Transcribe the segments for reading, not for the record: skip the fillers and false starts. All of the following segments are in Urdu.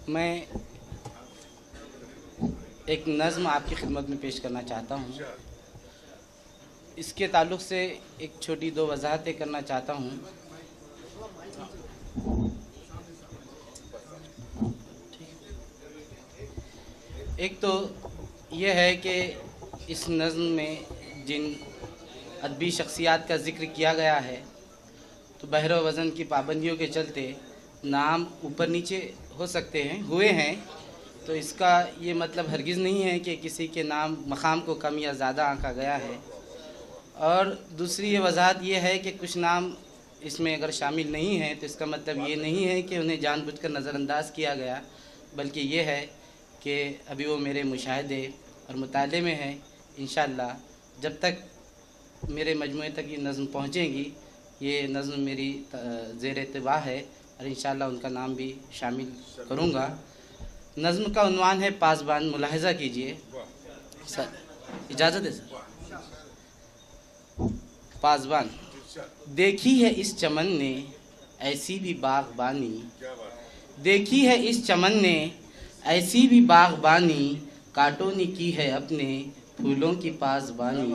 میں ایک نظم آپ کی خدمت میں پیش کرنا چاہتا ہوں. اس کے تعلق سے ایک چھوٹی دو وضاحتیں کرنا چاہتا ہوں. ایک تو یہ ہے کہ اس نظم میں جن ادبی شخصیات کا ذکر کیا گیا ہے تو بحر و وزن کی پابندیوں کے چلتے نام اوپر نیچے ہو سکتے ہیں، ہوئے ہیں، تو اس کا یہ مطلب ہرگز نہیں ہے کہ کسی کے نام مقام کو کم یا زیادہ آنکا گیا ہے. اور دوسری یہ وضاحت یہ ہے کہ کچھ نام اس میں اگر شامل نہیں ہیں تو اس کا مطلب یہ نہیں ہے کہ انہیں جان بوجھ کر نظر انداز کیا گیا، بلکہ یہ ہے کہ ابھی وہ میرے مشاہدے اور مطالعے میں ہے. انشاءاللہ جب تک میرے مجموعے تک یہ نظم پہنچیں گی، یہ نظم میری زیر اتباع ہے اور انشاءاللہ ان کا نام بھی شامل کروں گا. نظم کا عنوان ہے پاسبان. ملاحظہ کیجئے سر، اجازت ہے سر. پاسبان. دیکھی ہے اس چمن نے ایسی بھی باغبانی، دیکھی ہے اس چمن نے ایسی بھی باغبانی، کانٹوں نے کی ہے اپنے پھولوں کی پاسبانی.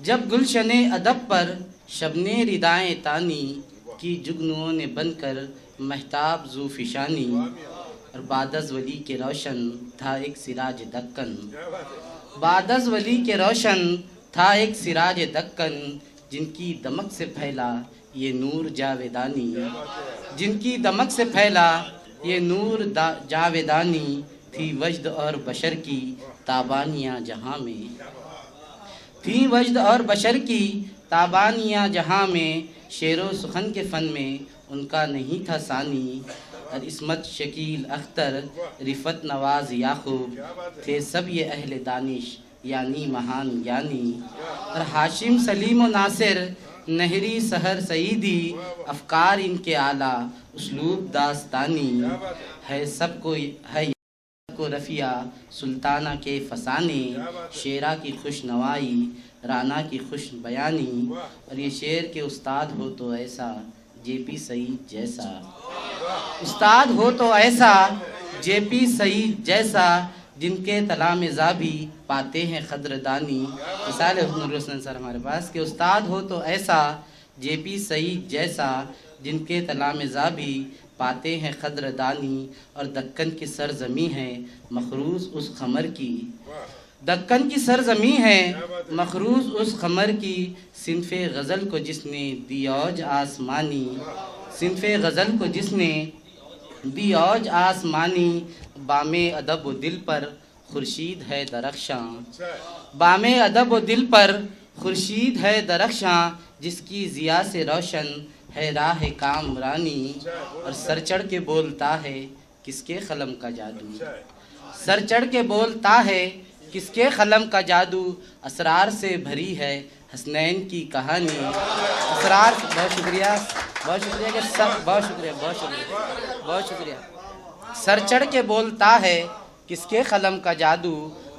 جب گلشن ادب پر شبنے ردائیں تانی، کی جگنوؤں نے بن کر مہتاب ذو فشانی. اور بعد از ولی کے روشن تھا ایک سراج دکن، بعد از ولی کے روشن تھا ایک سراج دکن، جن کی دمک سے پھیلا یہ نور جاویدانی، جن کی دمک سے پھیلا یہ نور جاویدانی. تھی وجد اور بشر کی تابانیاں جہاں میں، تھی وجد اور بشر کی تابانیاں جہاں میں، شعر و سخن کے فن میں ان کا نہیں تھا ثانی. اور عصمت شکیل اختر رفت نواز یعقوب تھے سب یہ اہل دانش یعنی مہان یعنی. اور ہاشم سلیم و ناصر نہری سحر سعیدی، افکار ان کے اعلیٰ اسلوب داستانی. ہے سب کو رفیہ سلطانہ کے فسانے، شیرا کی خوش نوائی رانا کی خوش بیانی. اور یہ شعر کے استاد ہو تو ایسا جے پی سعید جیسا، استاد ہو تو ایسا جے پی سعید جیسا، جن کے تلامذہ بھی پاتے ہیں قدردانی. مثال حسن الحسن سر ہمارے پاس کہ استاد ہو تو ایسا جے پی سعید جیسا، جن کے تلامذہ بھی پاتے ہیں قدردانی. اور دکن کی سرزمین ہے مخروز اس خمر کی، دکن کی سرزمین ہے مخروز اس خمر کی. صنف غزل کو جس نے دی اوج آسمانی، صنف غزل کو جس نے دی اوج آسمانی. بام ادب و دل پر خورشید ہے درخشاں، بام ادب و دل پر خورشید ہے درخشاں، جس کی ضیاء سے روشن ہے راہ کامرانی. اور سر چڑھ کے بولتا ہے کس کے قلم کا جادو، سر چڑھ کے بولتا ہے کس کے قلم کا جادو. اسرار سے بھری ہے حسنین کی کہانی، اسرار. بہت شکریہ، بہت شکریہ کہ سب، بہت شکریہ، بہت شکریہ، بہت شکریہ. سر چڑھ کے بولتا ہے کس کے قلم کا جادو،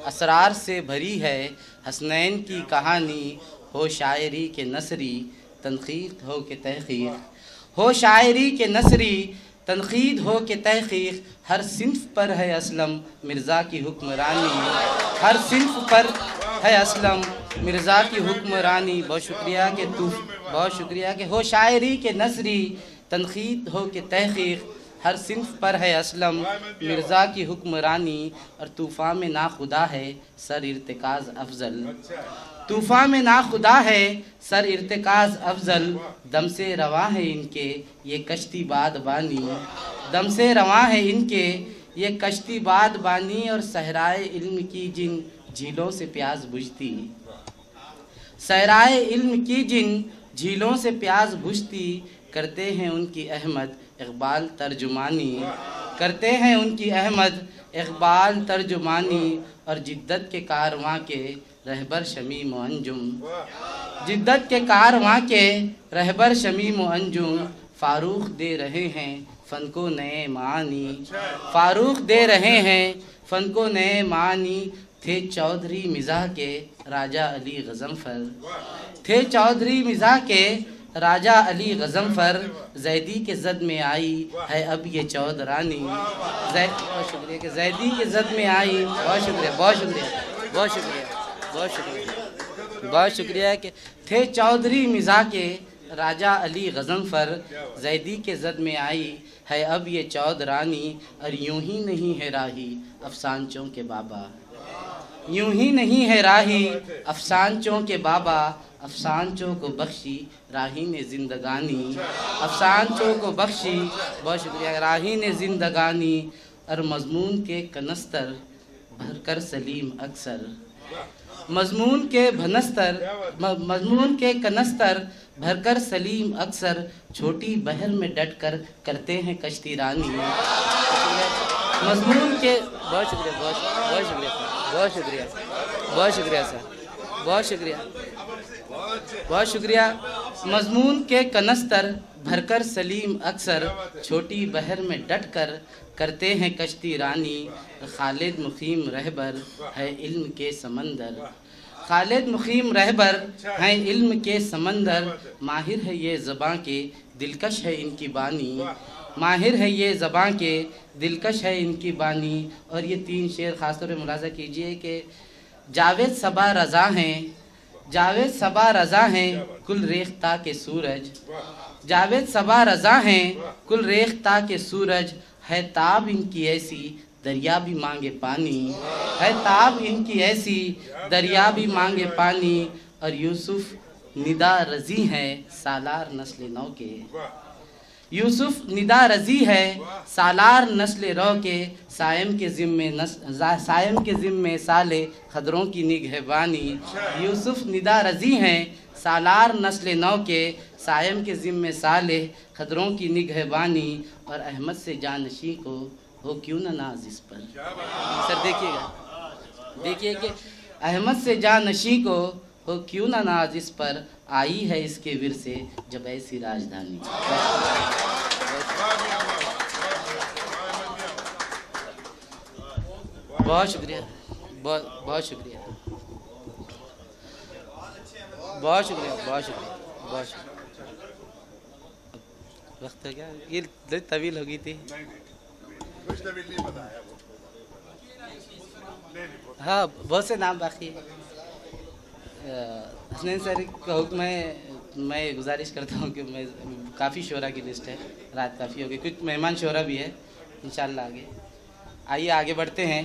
اسرار سے بھری ہے حسنین کی کہانی. ہو شاعری کے نثری تنقید ہو کے تحقیق، ہو شاعری کے نثری تنقید ہو کے تحقیق. ہر صنف پر ہے اسلم مرزا کی حکمرانی، ہر صنف پر ہے اسلم مرزا کی حکمرانی. بہت شکریہ کہ بہت شکریہ کہ ہو شاعری کے نثری تنقید ہو کے تحقیق، ہر صنف پر ہے اسلم مرزا کی حکمرانی. اور طوفان میں ناخدا ہے سر ارتکاز افضل، طوفان میں ناخدا ہے سر ارتکاز افضل. دم سے رواں ہے ان کے یہ کشتی باد بانی، دم سے رواں ہے ان کے یہ کشتی باد بانی. اور صحرائے علم کی جن جھیلوں سے پیاس بجھتی، صحرائے علم کی جن جھیلوں سے پیاس بجھتی، کرتے ہیں ان کی احمد اقبال ترجمانی، کرتے ہیں ان کی احمد اقبال ترجمانی. اور جدت کے کارواں کے رہبر شمیم و انجم، جدت کے کارواں کے رہبر شمیم و انجم. فاروق دے رہے ہیں فن کو نئے معانی، فاروق دے رہے ہیں فن کو نئے معانی. تھے چودھری مزاح کے راجہ علی غضنفر، تھے چودھری مزاح کے راجہ علی غضنفر زیدی کے زد میں آئی ہے اب یہ چودھ رانی. بہت شکریہ کہ زیدی کے زد میں آئی. بہت شکریہ بہت شکریہ بہت شکریہ بہت شکریہ بہت شکریہ کہ تھے چودھری مزاح کے راجہ علی غضنفر زیدی کے زد میں آئی ہے اب یہ چودھ رانی. اور یوں ہی نہیں ہے راہی افسانچوں کے بابا, یوں ہی نہیں ہے راہی افسانچوں کے بابا. افسانچوں کو بخشی راہی نے زندگانی, افسانچوں کو بخشی بہت شکریہ راہی نے زندگانی. اور مضمون کے کنستر بھر کر سلیم اکثر, مضمون کے کنستر بھر کر سلیم اکثر. چھوٹی بحر میں ڈٹ کر کرتے ہیں کشتی رانی. مضمون کے بہت شکریہ بہت شکریہ بہت شکریہ بہت شکریہ سر بہت شکریہ بہت شکریہ. مضمون کے کنستر بھر کر سلیم اکثر. چھوٹی بحر میں ڈٹ کر کرتے ہیں کشتی رانی. خالد مقیم رہبر ہے علم کے سمندر, خالد مقیم رہبر ہیں علم کے سمندر. ماہر ہے یہ زباں کے دلکش ہے ان کی بانی, ماہر ہے یہ زباں کے دلکش ہے ان کی بانی. اور یہ 3 شعر خاص طور پہ ملاحظہ کیجئے کہ جاوید صبا رضا ہیں, جاوید صبا رضا ہیں کل ریختہ کے سورج, جاوید صبا رضا ہیں کل ریختہ کے سورج. ہے تاب ان کی ایسی دریا بھی مانگے پانی, ہے تاب ان کی ایسی دریا بھی مانگے پانی. اور یوسف ندا رضی ہیں سالار نسل نو کے, یوسف ندا رضی ہے سالار نسل رو کے. سائم کے ذمے سالے خضروں کی نگہبانی. یوسف ندا رضی ہیں سالار نسل نو کے, سائم کے ذمے سالے خضروں کی نگہبانی. اور احمد سے جانشین کو ہو کیوں نہ ناز اس پر. سر دیکھیے گا, دیکھیے کہ احمد سے جانشین کو ہو کیوں نہ ناز اس پر. آئی ہے اس کے ورثے جب ایسی راجدھانی. بہت شکریہ بہت شکریہ بہت شکریہ بہت شکریہ بہت شکریہ. وقت ہو گیا, یہ طویل ہو گئی تھی. ہاں بہت سے نام باقی ہے. حسنین سر کا حکم ہے, میں گزارش کرتا ہوں کہ میں کافی شعراء کی لسٹ ہے, رات کافی ہو گئی, کچھ مہمان شعراء بھی ہے انشاءاللہ. آگے آئیے آگے بڑھتے ہیں.